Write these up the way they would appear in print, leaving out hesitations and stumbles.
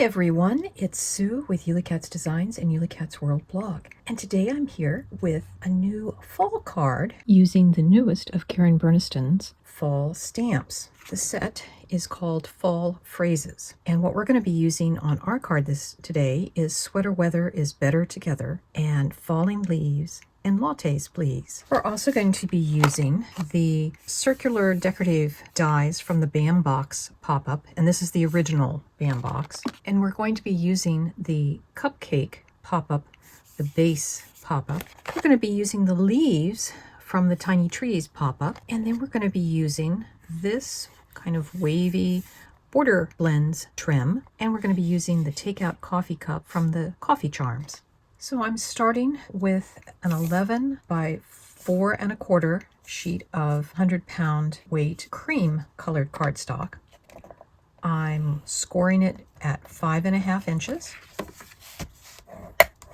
everyone, it's Sue with Ully Cat's Designs and Ully Cat's World blog. And today I'm here with a new fall card using the newest of Karen Burniston's fall stamps. The set is called Fall Phrases. And what we're going to be using on our card today is Sweater Weather is Better Together and Falling Leaves and Lattes, Please. We're also going to be using the circular decorative dies from the BAM box pop-up, and this is the original BAM box. And we're going to be using the cupcake pop-up, the base pop-up. We're going to be using the leaves from the Tiny Trees pop-up, and then we're going to be using this kind of wavy border blends trim, and we're going to be using the takeout coffee cup from the Coffee Charms. So I'm starting with an 11 by 4 1/4 sheet of 100-pound weight cream colored cardstock. I'm scoring it at 5.5 inches.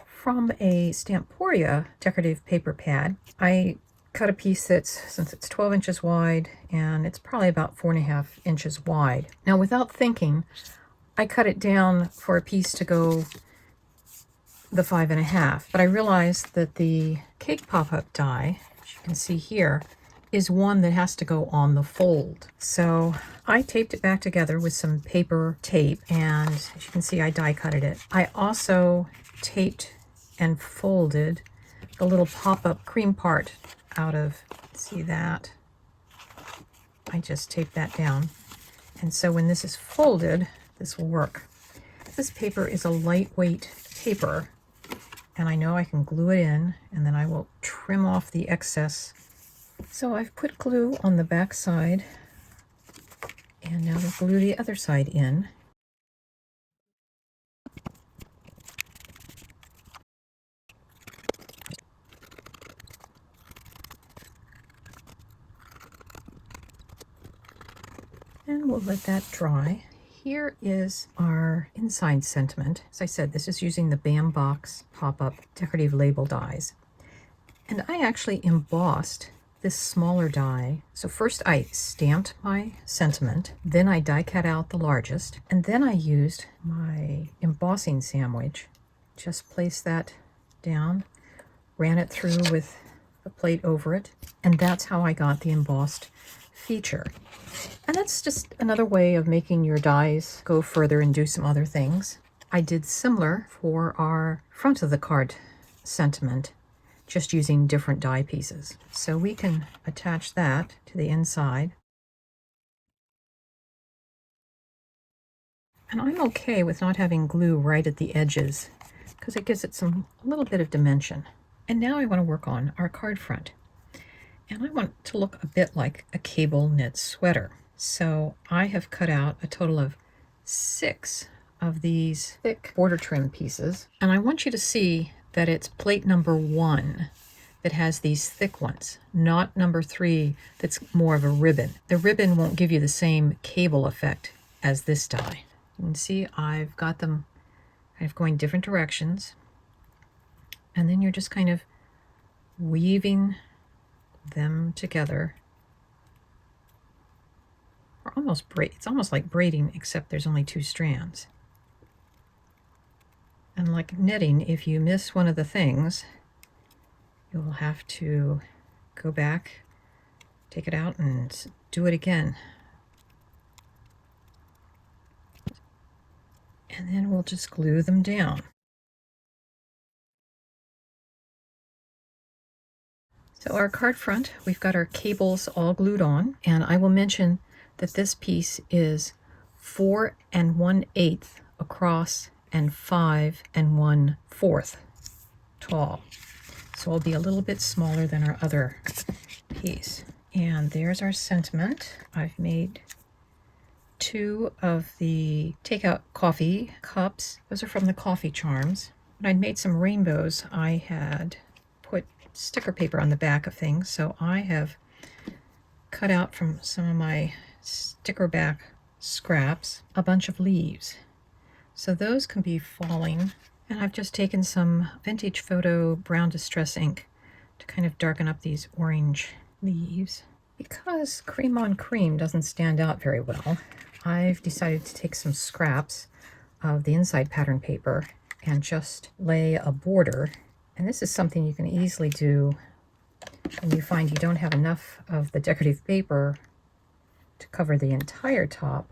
From a Stamporia decorative paper pad, I cut a piece since it's 12 inches wide, and it's probably about 4.5 inches wide. Now, without thinking, I cut it down for a piece to go the 5.5, but I realized that the cake pop-up die, as you can see here, is one that has to go on the fold. So I taped it back together with some paper tape, and as you can see, I die cutted it. I also taped and folded the little pop-up cream part out of, see that? I just taped that down. And so when this is folded, this will work. This paper is a lightweight paper, and I know I can glue it in, and then I will trim off the excess. So I've put glue on the back side, and now we'll glue the other side in. And we'll let that dry. Here is our inside sentiment. As I said, this is using the BAM box pop-up decorative label dies. And I actually embossed this smaller die. So first I stamped my sentiment, then I die cut out the largest, and then I used my embossing sandwich. Just placed that down, ran it through with the plate over it, and that's how I got the embossed feature. And that's just another way of making your dies go further and do some other things. I did similar for our front of the card sentiment, just using different die pieces. So we can attach that to the inside. And I'm okay with not having glue right at the edges because it gives it a little bit of dimension. And now I want to work on our card front. And I want it to look a bit like a cable knit sweater. So I have cut out a total of 6 of these thick border trim pieces. And I want you to see that it's plate number 1 that has these thick ones, not number 3 that's more of a ribbon. The ribbon won't give you the same cable effect as this die. You can see I've got them kind of going different directions. And then you're just kind of weaving them together. Or it's almost like braiding, except there's only 2 strands. And like knitting, if you miss one of the things, you'll have to go back, take it out, and do it again. And then we'll just glue them down. So our card front, we've got our cables all glued on, and I will mention that this piece is 4 1/8 across and 5 1/4 tall. So it'll be a little bit smaller than our other piece. And there's our sentiment. I've made 2 of the takeout coffee cups. Those are from the Coffee Charms. When I'd made some rainbows, I had put sticker paper on the back of things, so I have cut out from some of my sticker back scraps a bunch of leaves. So those can be falling, and I've just taken some vintage photo brown distress ink to kind of darken up these orange leaves. Because cream on cream doesn't stand out very well, I've decided to take some scraps of the inside pattern paper and just lay a border. And this is something you can easily do when you find you don't have enough of the decorative paper to cover the entire top.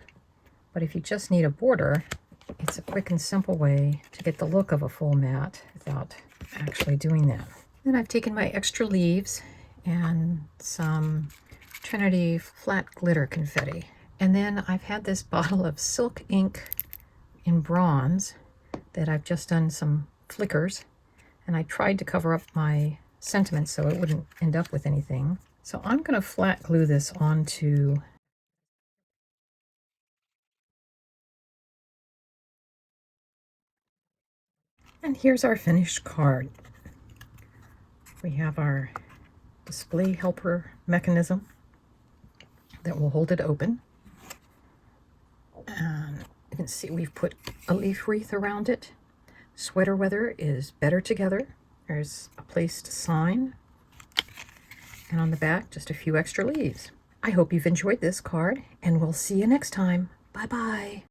But if you just need a border, it's a quick and simple way to get the look of a full mat without actually doing that. Then I've taken my extra leaves and some Trinity flat glitter confetti. And then I've had this bottle of silk ink in bronze that I've just done some flickers, and I tried to cover up my sentiments so it wouldn't end up with anything. So I'm going to flat glue this onto and here's our finished card. We have our display helper mechanism that will hold it open. And you can see we've put a leaf wreath around it. Sweater weather is better together. There's a place to sign. And on the back, just a few extra leaves. I hope you've enjoyed this card, and we'll see you next time. Bye-bye.